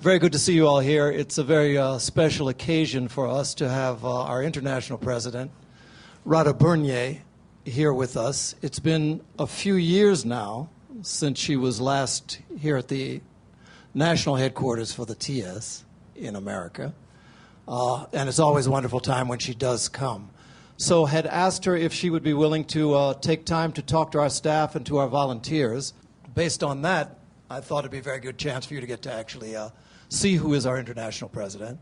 Very good to see you all here. It's a very special occasion for us to have our international president, RADHA Burnier, here with us. It's been a few years now since she was last here at the national headquarters for the TS in America. And it's always a wonderful time when she does come. So had asked her if she would be willing to take time to talk to our staff and to our volunteers. Based on that, I thought it'd be a very good chance for you to get to actually see who is our international president,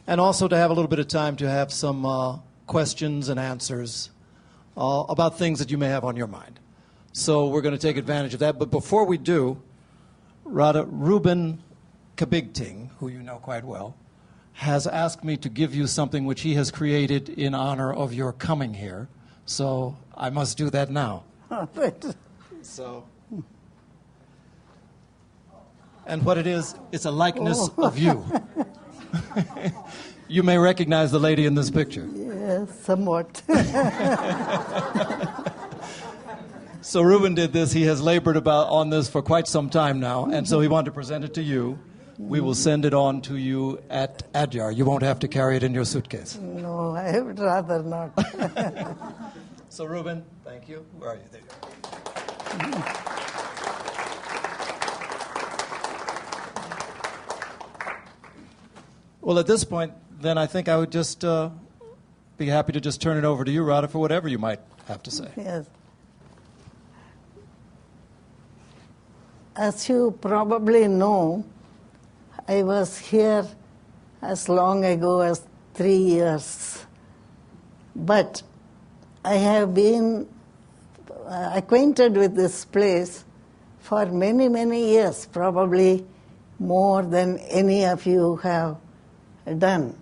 and also to have a little bit of time to have some questions and answers about things that you may have on your mind. So we're going to take advantage of that. But before we do, Ruben Kabigting, who you know quite well, has asked me to give you something which he has created in honor of your coming here. So I must do that now. So... And what it is, it's a likeness of you. You may recognize the lady in this picture. Yes, somewhat. So Ruben did this. He has labored on this for quite some time now, and so he wanted to present it to you. We will send it on to you at Adyar. You won't have to carry it in your suitcase. No, I would rather not. So Ruben, thank you. Where are you? There you go. Well, at this point, then I think I would just be happy to just turn it over to you, RADHA, for whatever you might have to say. Yes. As you probably know, I was here as long ago as 3 years. But I have been acquainted with this place for many, many years, probably more than any of you have done.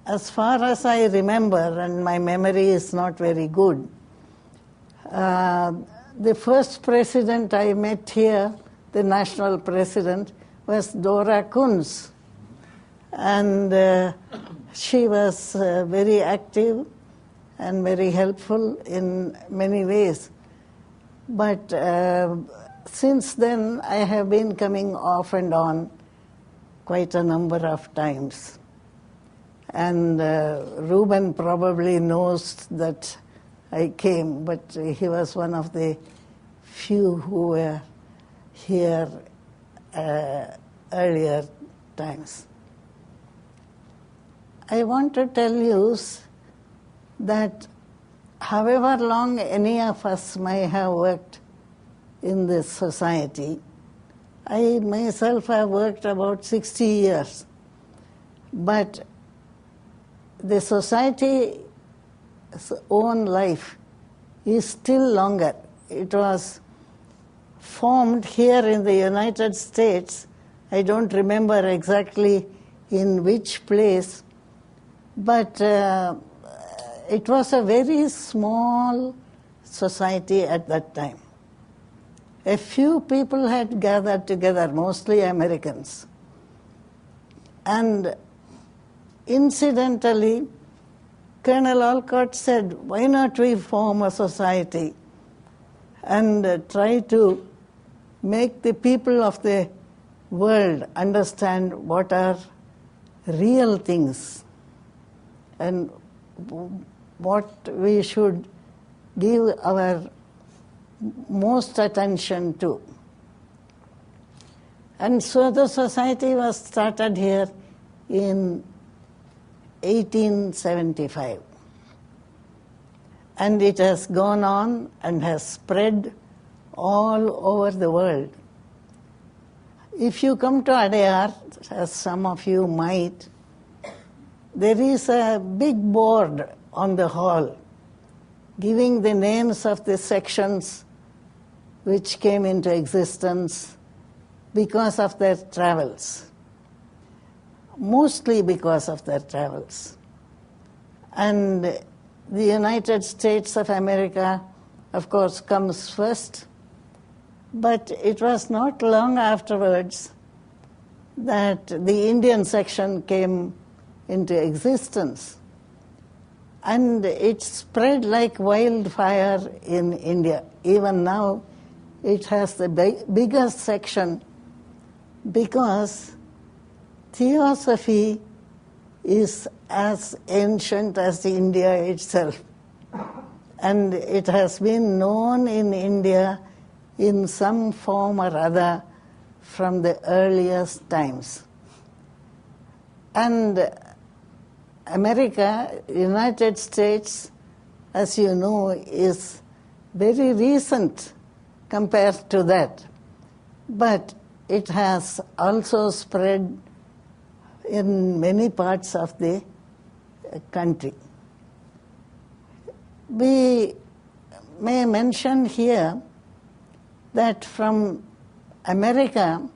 As far as I remember, and my memory is not very good, the first president I met here, the national president, was Dora Kunz. And she was very active and very helpful in many ways. But since then, I have been coming off and on quite a number of times. And Ruben probably knows that I came, but he was one of the few who were here earlier times. I want to tell you that however long any of us may have worked in this society, I myself have worked about 60 years, but the society's own life is still longer. It was formed here in the United States. I don't remember exactly in which place, but it was a very small society at that time. A few people had gathered together, mostly Americans. And incidentally, Colonel Olcott said, why not we form a society and try to make the people of the world understand what are real things and what we should give our most attention to. And so the society was started here in 1875. And it has gone on and has spread all over the world. If you come to Adyar, as some of you might, there is a big board on the hall giving the names of the sections which came into existence because of their travels, mostly because of their travels. And the United States of America, of course, comes first, but it was not long afterwards that the Indian section came into existence. And it spread like wildfire in India. Even now, it has the biggest section because theosophy is as ancient as India itself. And it has been known in India in some form or other from the earliest times. And America, United States, as you know, is very recent compared to that. But it has also spread in many parts of the country. We may mention here that from America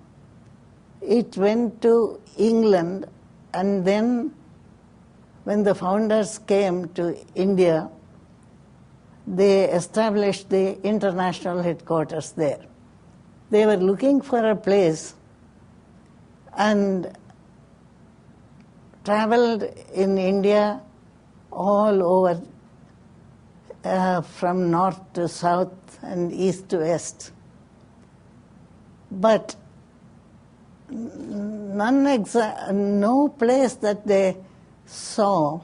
it went to England, and then when the founders came to India, they established the international headquarters there. They were looking for a place and traveled in India all over, from north to south and east to west. But no place that they saw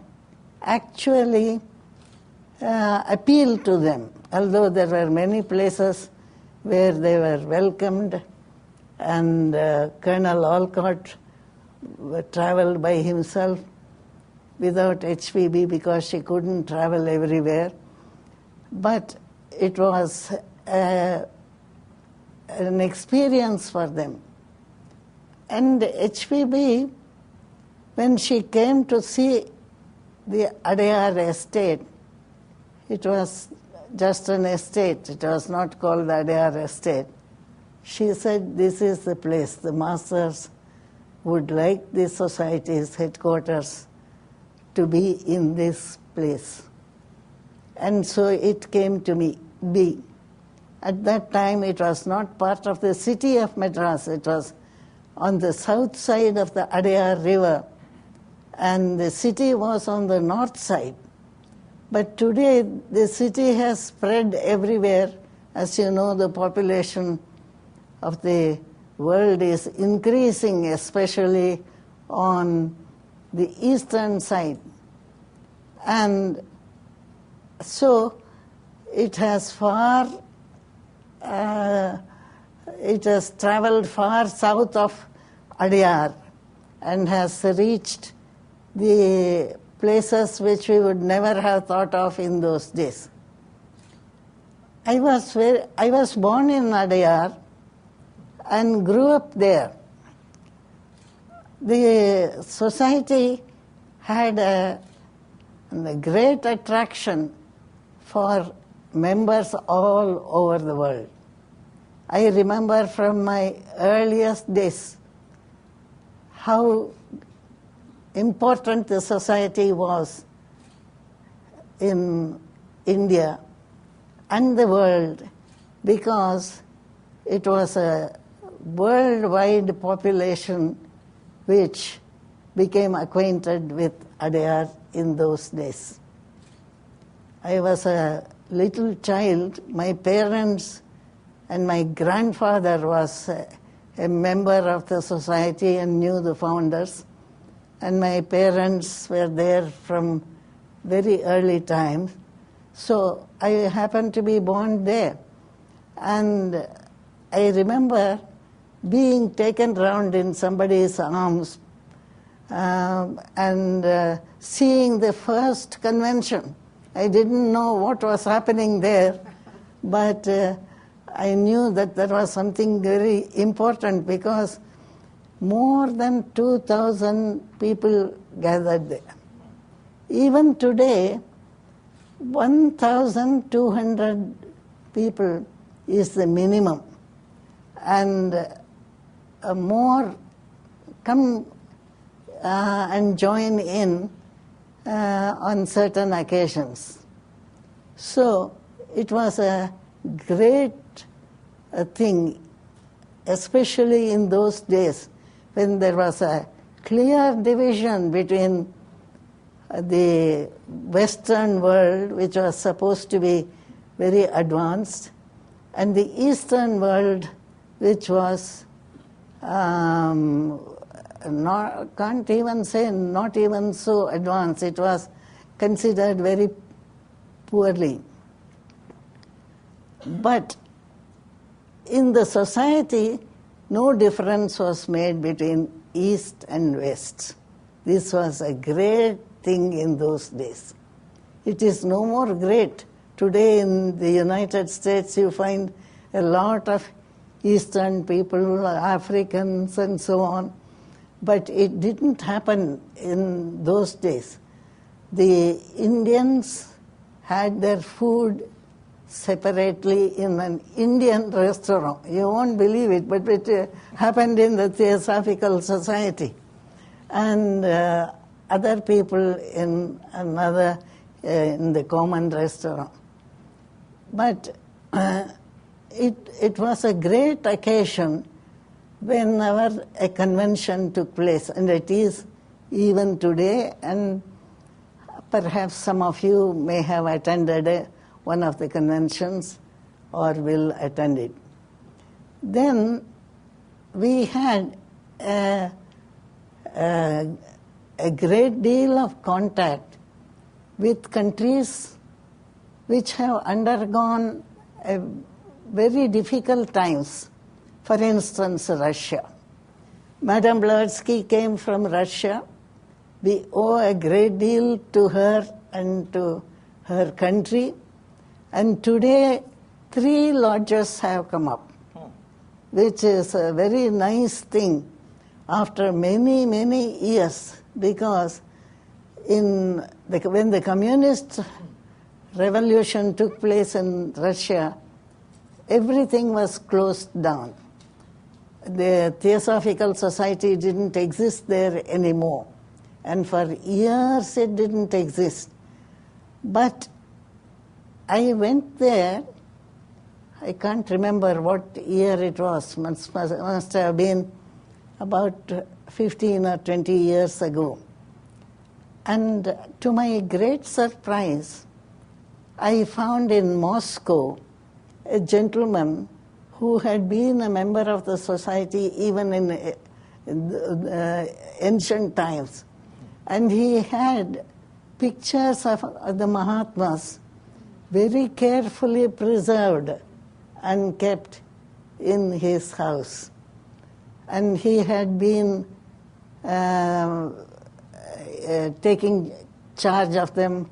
actually appealed to them, although there were many places where they were welcomed, and Colonel Olcott traveled by himself without HPB because she couldn't travel everywhere. But it was an experience for them. And HPB, when she came to see the Adyar estate, it was just an estate, it was not called the Adyar estate. She said, this is the place. The masters would like the society's headquarters to be in this place. And so it came to be. At that time, it was not part of the city of Madras. It was on the south side of the Adyar River, and the city was on the north side. But today, the city has spread everywhere. As you know, the population of the world is increasing, especially on the eastern side. And so it has traveled far south of Adyar and has reached the places which we would never have thought of in those days. I was born in Adyar and grew up there. The society had a great attraction for members all over the world. I remember from my earliest days how important the society was in India and the world, because it was a worldwide population which became acquainted with Adyar in those days. I was a little child. My parents and my grandfather was a member of the society and knew the founders. And my parents were there from very early times. So I happened to be born there. And I remember being taken round in somebody's arms and seeing the first convention. I didn't know what was happening there, but I knew that there was something very important, because more than 2,000 people gathered there. Even today, 1,200 people is the minimum, and more come and join in on certain occasions. So it was a great thing, especially in those days when there was a clear division between the Western world, which was supposed to be very advanced, and the Eastern world, which was can't even say not even so advanced. It was considered very poorly. But in the society, no difference was made between East and West. This was a great thing in those days. It is no more great. Today in the United States, you find a lot of Eastern people, Africans and so on. But it didn't happen in those days. The Indians had their food separately in an Indian restaurant. You won't believe it, but it happened in the Theosophical Society. And other people in another, in the common restaurant. But it was a great occasion whenever a convention took place, and it is even today, and perhaps some of you may have attended one of the conventions or will attend it. Then we had a great deal of contact with countries which have undergone very difficult times. For instance, Russia. Madame Blavatsky came from Russia. We owe a great deal to her and to her country. And today, 3 lodges have come up, which is a very nice thing after many, many years, because when the communist revolution took place in Russia, everything was closed down. The Theosophical Society didn't exist there anymore. And for years it didn't exist. But I went there, I can't remember what year it was, must have been about 15 or 20 years ago. And to my great surprise, I found in Moscow a gentleman who had been a member of the society even in ancient times. And he had pictures of the Mahatmas very carefully preserved and kept in his house. And he had been taking charge of them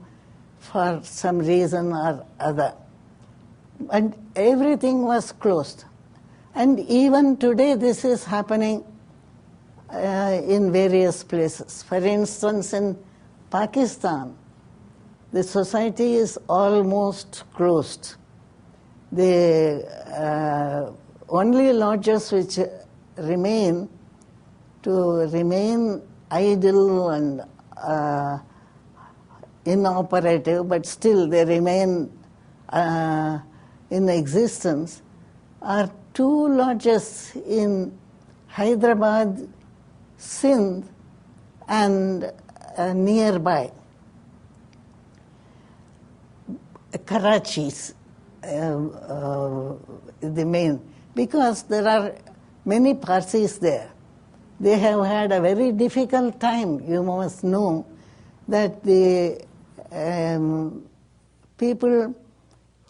for some reason or other. And everything was closed. And even today this is happening in various places. For instance, in Pakistan, the society is almost closed. The only lodges which remain idle and inoperative, but still they remain in existence, are 2 lodges in Hyderabad, Sindh, and nearby. Karachi's the main, because there are many Parsis there. They have had a very difficult time. You must know that the people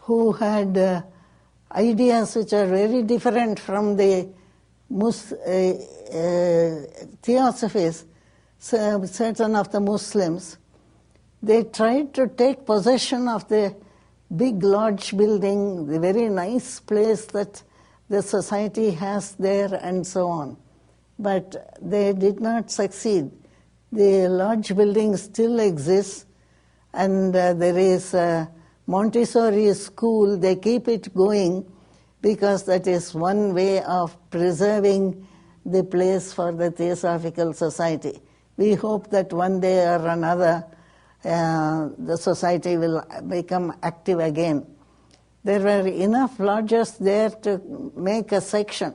who had ideas which are very different from the theosophies, certain of the Muslims, they tried to take possession of the big lodge building, the very nice place that the society has there and so on. But they did not succeed. The lodge building still exists, and there is a Montessori school. They keep it going because that is one way of preserving the place for the Theosophical Society. We hope that one day or another the society will become active again. There were enough lodges there to make a section.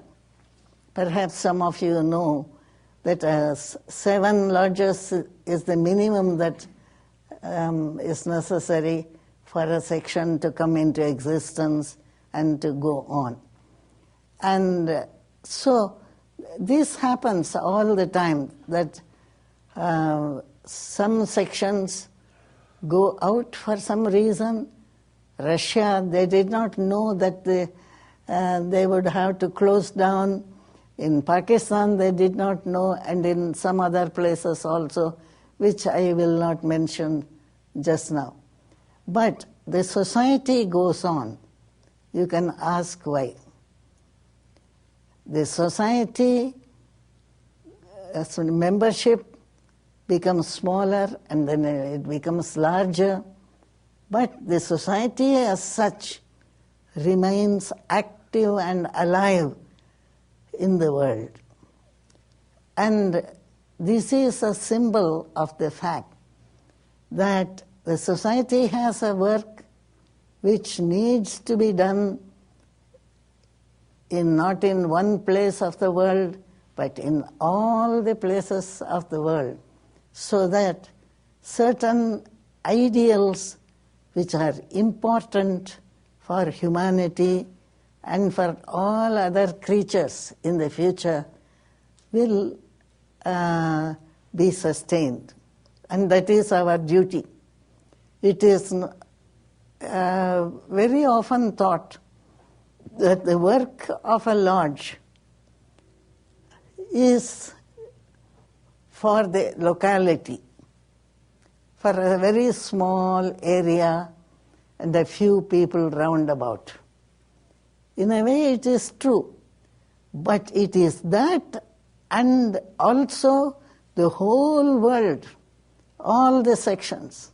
Perhaps some of you know that 7 lodges is the minimum that is necessary for a section to come into existence and to go on. And so this happens all the time, that some sections go out for some reason. Russia, they did not know that they would have to close down. In Pakistan, they did not know, and in some other places also, which I will not mention just now. But the society goes on. You can ask why. The society, so membership becomes smaller and then it becomes larger, but the society as such remains active and alive in the world. And this is a symbol of the fact that the society has a work which needs to be done not in one place of the world, but in all the places of the world, so that certain ideals which are important for humanity and for all other creatures in the future will be sustained. And that is our duty. It is very often thought that the work of a lodge is for the locality, for a very small area and a few people round about. In a way it is true, but it is that and also the whole world, all the sections.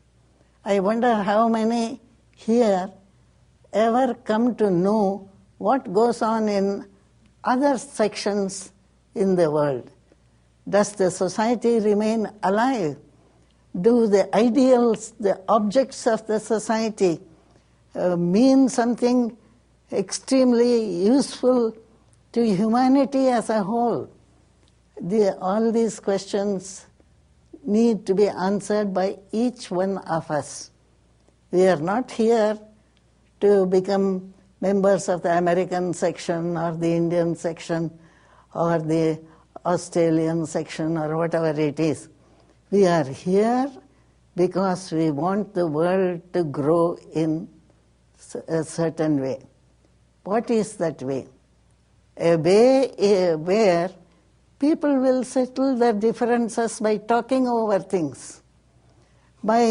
I wonder how many here ever come to know what goes on in other sections in the world. Does the society remain alive? Do the ideals, the objects of the society mean something extremely useful to humanity as a whole? All these questions need to be answered by each one of us. We are not here to become members of the American section or the Indian section or the Australian section or whatever it is. We are here because we want the world to grow in a certain way. What is that way? A way where people will settle their differences by talking over things, by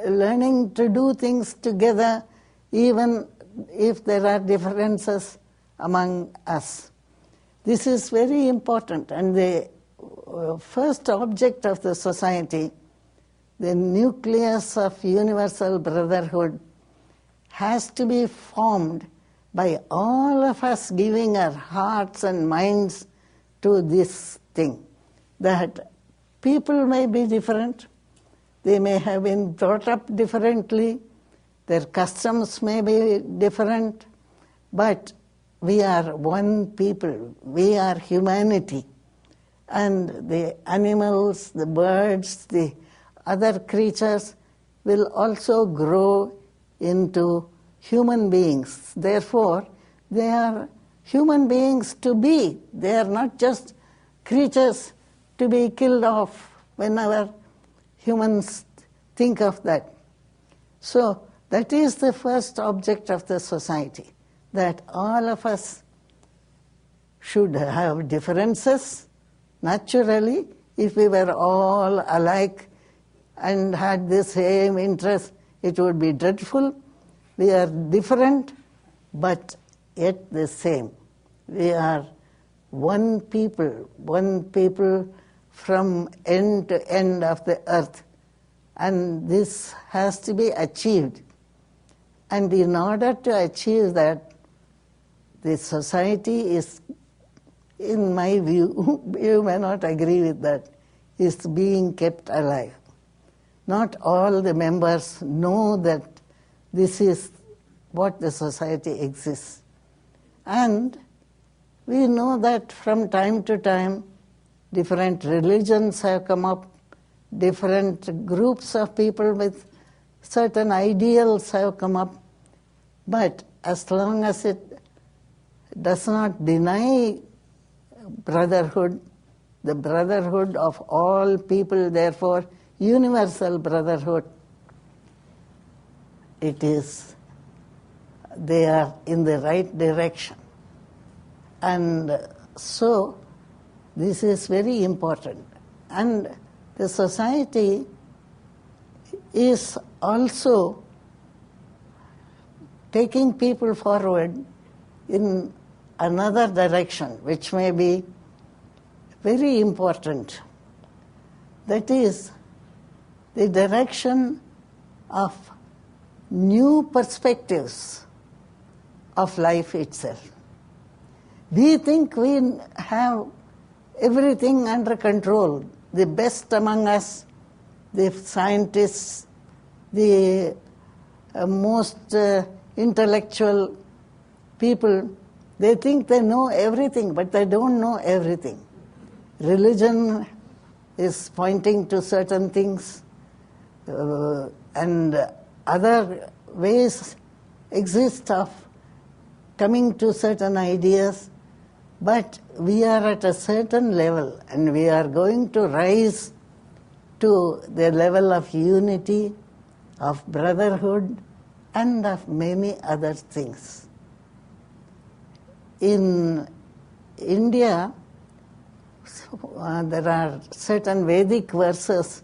learning to do things together, even if there are differences among us. This is very important, and the first object of the society, the nucleus of universal brotherhood, has to be formed by all of us giving our hearts and minds to this thing, that people may be different, they may have been brought up differently, their customs may be different, but we are one people, we are humanity. And the animals, the birds, the other creatures will also grow into human beings. Therefore, they are human beings to be. They are not just creatures to be killed off whenever humans think of that. So that is the first object of the society, that all of us should have differences. Naturally, if we were all alike and had the same interest, it would be dreadful. We are different, but yet the same. We are one people from end to end of the earth. And this has to be achieved. And in order to achieve that, the society is, in my view, you may not agree with that, is being kept alive. Not all the members know that this is what the society exists. And we know that from time to time, different religions have come up, different groups of people with certain ideals have come up, but as long as it does not deny brotherhood, the brotherhood of all people, therefore universal brotherhood. They are in the right direction. And so this is very important. And the society is also taking people forward in another direction, which may be very important. That is the direction of new perspectives of life itself. We think we have everything under control. The best among us, the scientists, the most intellectual people, they think they know everything, but they don't know everything. Religion is pointing to certain things, and other ways exist of coming to certain ideas, but we are at a certain level, and we are going to rise to the level of unity, of brotherhood, and of many other things. In India, there are certain Vedic verses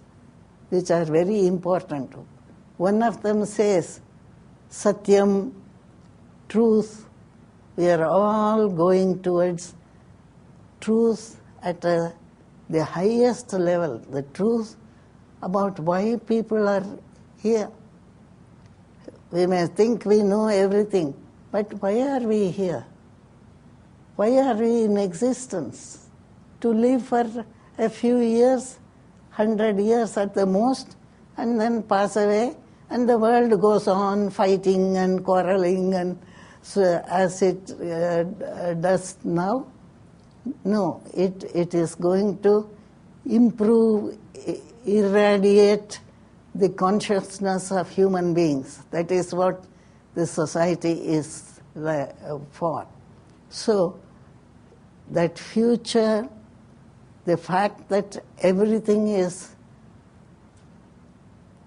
which are very important. One of them says, Satyam, truth. We are all going towards truth at the highest level, the truth about why people are here. We may think we know everything, but why are we here? Why are we in existence? To live for a few years, 100 years at the most, and then pass away, and the world goes on fighting and quarreling and so as it does now. No, it is going to improve, irradiate the consciousness of human beings. That is what the society is for. So, that future, the fact that everything is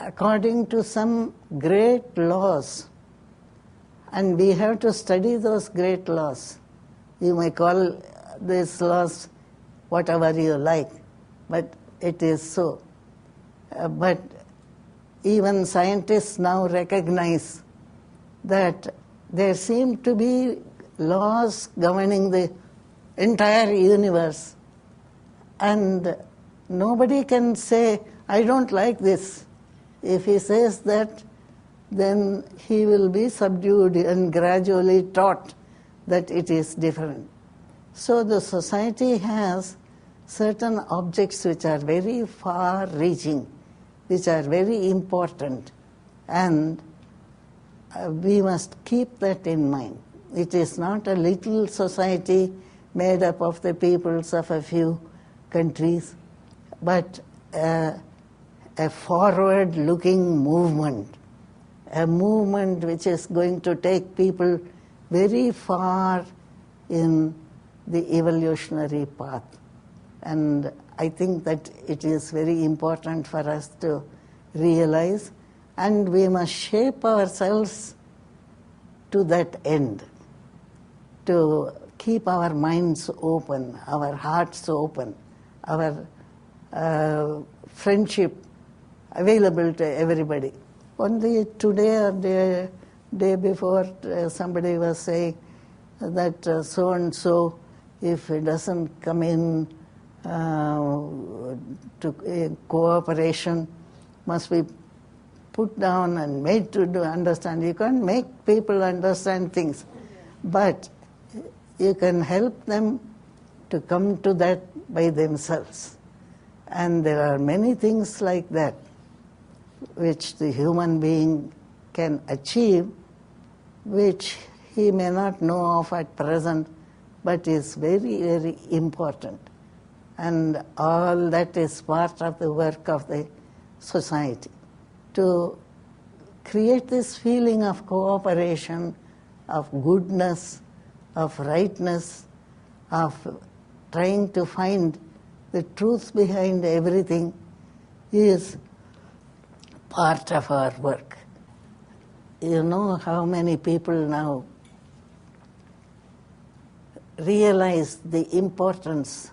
according to some great laws, and we have to study those great laws. You may call these laws whatever you like, but it is so. But even scientists now recognize that there seem to be laws governing the entire universe, and nobody can say, I don't like this. If he says that, then he will be subdued and gradually taught that it is different. So the society has certain objects which are very far-reaching, which are very important, and we must keep that in mind. It is not a little society made up of the peoples of a few countries, but a forward-looking movement, a movement which is going to take people very far in the evolutionary path. And I think that it is very important for us to realize, and we must shape ourselves to that end, to keep our minds open, our hearts open, our friendship available to everybody. Only today or the day before, somebody was saying that so-and-so, if it doesn't come in to cooperation, must be put down and made to understand. You can't make people understand things, but you can help them to come to that by themselves. And there are many things like that which the human being can achieve, which he may not know of at present, but is very, very important. And all that is part of the work of the society, to create this feeling of cooperation, of goodness, of rightness, of trying to find the truth behind everything is part of our work. You know how many people now realize the importance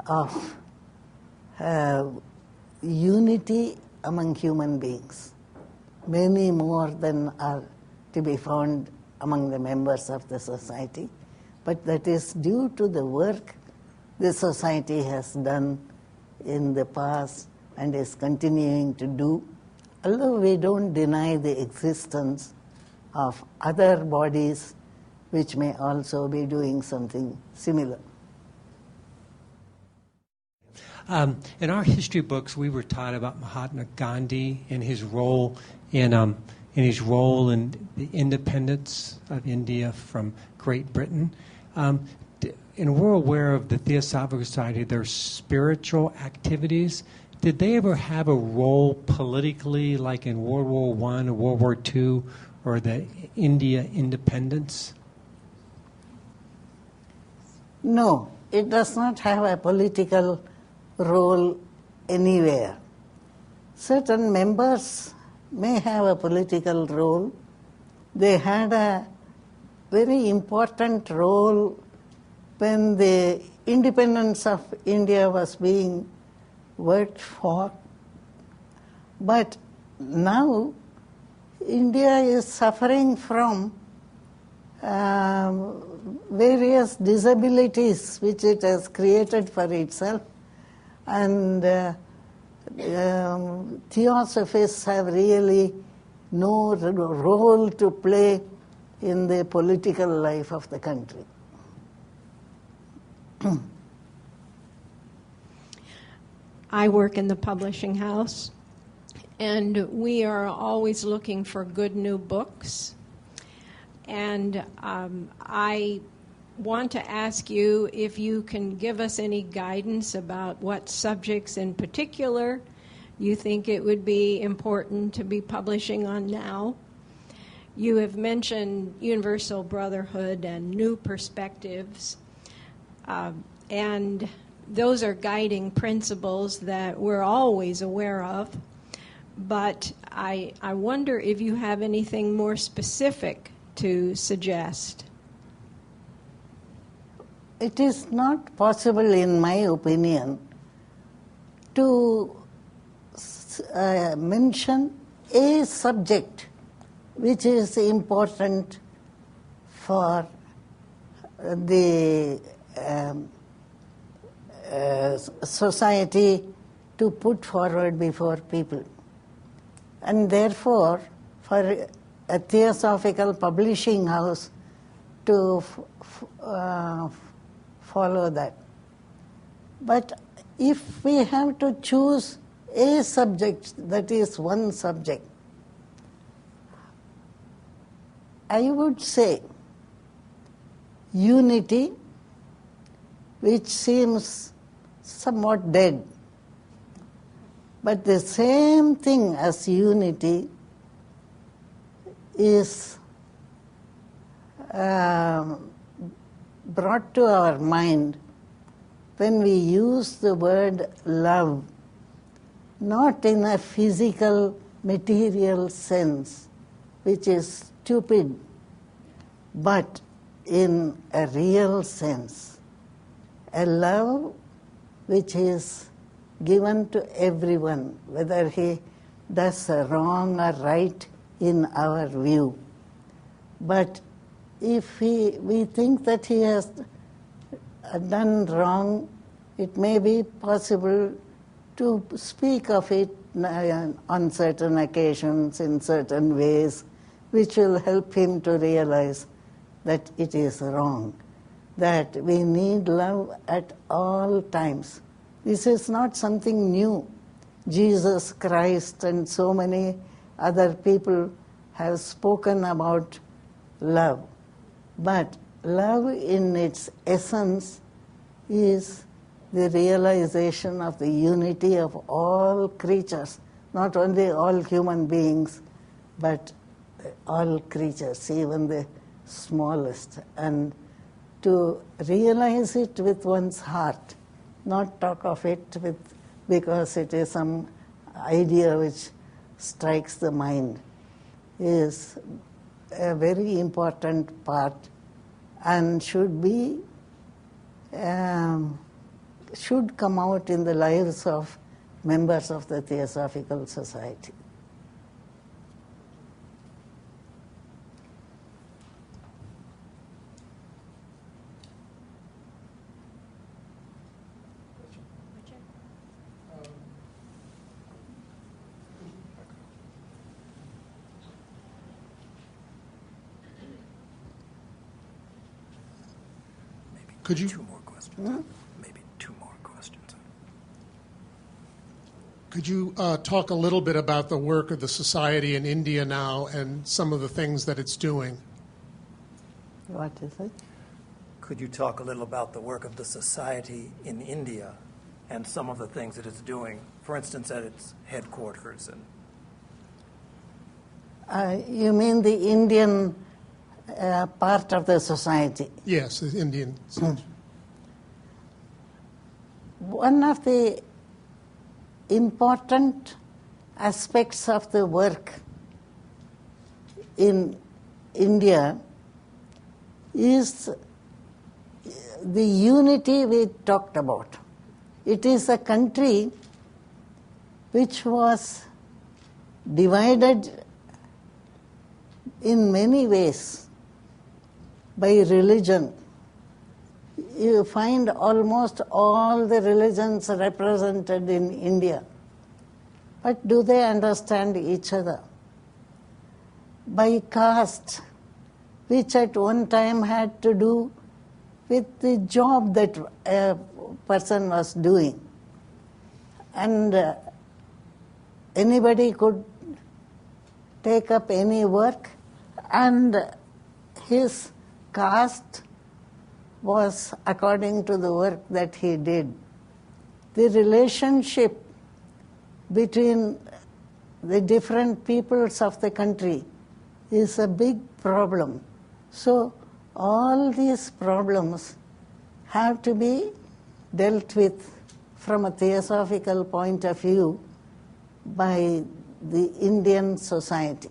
of unity among human beings, many more than are to be found among the members of the society, but that is due to the work the society has done in the past and is continuing to do, although we don't deny the existence of other bodies which may also be doing something similar. In our history books, we were taught about Mahatma Gandhi and his role in the independence of India from Great Britain. And we're aware of the Theosophical Society, their spiritual activities. Did they ever have a role politically, like in World War I or World War II, or the India independence? No, it does not have a political role anywhere. Certain members may have a political role. They had a very important role when the independence of India was being worked for. But now India is suffering from various disabilities which it has created for itself, and theosophists have really no role to play in the political life of the country. I work in the publishing house, and we are always looking for good new books. And I want to ask you if you can give us any guidance about what subjects in particular you think it would be important to be publishing on now. You have mentioned universal brotherhood and new perspectives, and those are guiding principles that we're always aware of. But I wonder if you have anything more specific to suggest. It is not possible, in my opinion, to mention a subject which is important for the society to put forward before people. And therefore, for a theosophical publishing house to follow that. But if we have to choose a subject, that is one subject, I would say unity, which seems somewhat dead. But the same thing as unity is brought to our mind when we use the word love, not in a physical, material sense, which is stupid, but in a real sense. A love which is given to everyone, whether he does wrong or right in our view. But if we think that he has done wrong, it may be possible to speak of it on certain occasions, in certain ways, which will help him to realize that it is wrong, that we need love at all times. This is not something new. Jesus Christ and so many other people have spoken about love. But love in its essence is the realization of the unity of all creatures, not only all human beings, but all creatures, even the smallest. And to realize it with one's heart, not talk of it because it is some idea which strikes the mind, is a very important part and should come out in the lives of members of the Theosophical Society. Could you? Two more questions. Maybe two more questions. Could you talk a little bit about the work of the Society in India now and some of the things that it's doing? What is it? Could you talk a little about the work of the Society in India and some of the things that it's doing, for instance, at its headquarters? You mean the Indian part of the society? Yes, the Indian. One of the important aspects of the work in India is the unity we talked about. It is a country which was divided in many ways by religion. You find almost all the religions represented in India. But do they understand each other? By caste, which at one time had to do with the job that a person was doing. And anybody could take up any work, and his caste was according to the work that he did. The relationship between the different peoples of the country is a big problem. So all these problems have to be dealt with from a theosophical point of view by the Indian society.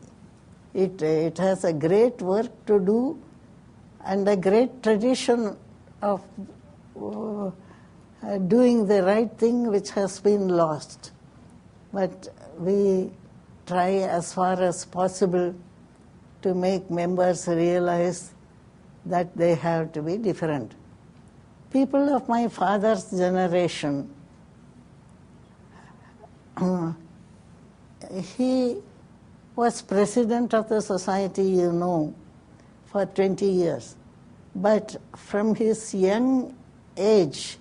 It has a great work to do and a great tradition of doing the right thing which has been lost. But we try as far as possible to make members realize that they have to be different. People of my father's generation, he was president of the society, you know, for 20 years. But from his young age,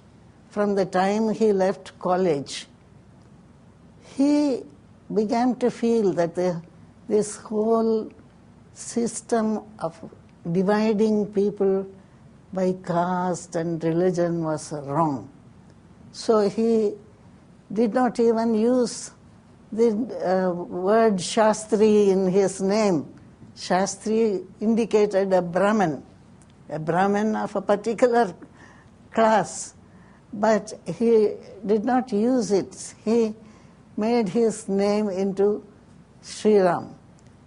from the time he left college, he began to feel that this whole system of dividing people by caste and religion was wrong. So he did not even use the word Shastri in his name. Shastri indicated a Brahmin of a particular class, but he did not use it. He made his name into Sri Ram.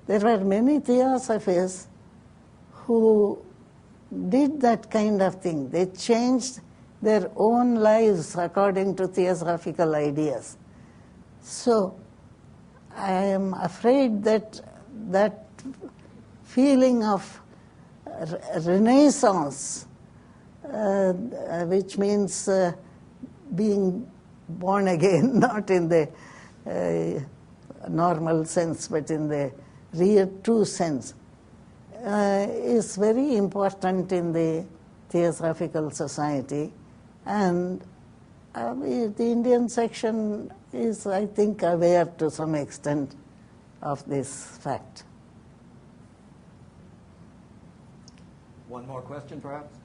There were many theosophists who did that kind of thing. They changed their own lives according to theosophical ideas. So I am afraid that that feeling of renaissance, which means being born again, not in the normal sense, but in the real true sense, is very important in the Theosophical Society. And the Indian section is, I think, aware to some extent of this fact. One more question, perhaps?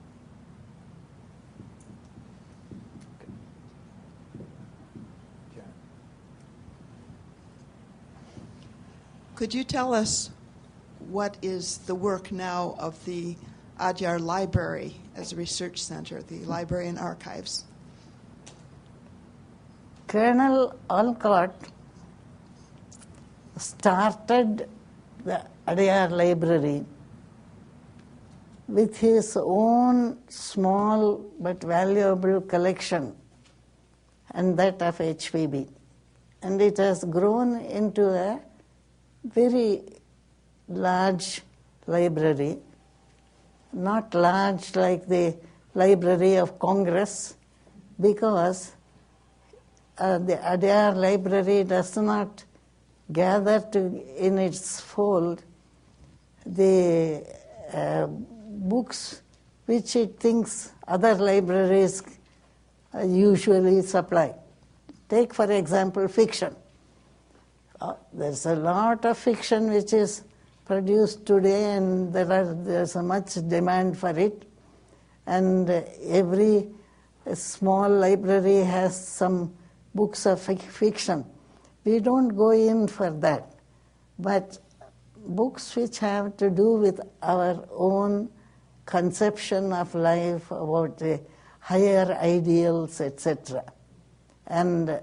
Okay. Could you tell us what is the work now of the Adyar Library as a research center, the library and archives? Colonel Olcott started the Adyar Library with his own small but valuable collection, and that of HPB. And it has grown into a very large library, not large like the Library of Congress, because the Adyar Library does not gather in its fold the books which it thinks other libraries usually supply. Take, for example, fiction. There's a lot of fiction which is produced today, and there's a much demand for it. And every small library has some books of fiction. We don't go in for that. But books which have to do with our own conception of life, about the higher ideals, etc. And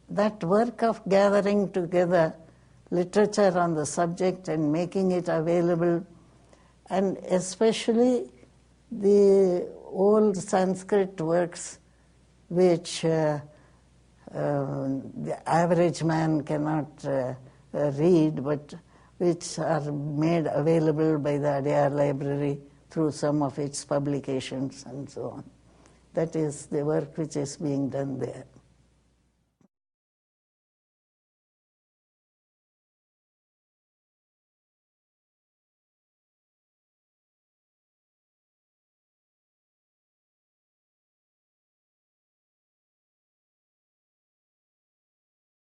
that work of gathering together literature on the subject and making it available, and especially the old Sanskrit works which the average man cannot read, but which are made available by the Adyar Library through some of its publications and so on. That is the work which is being done there.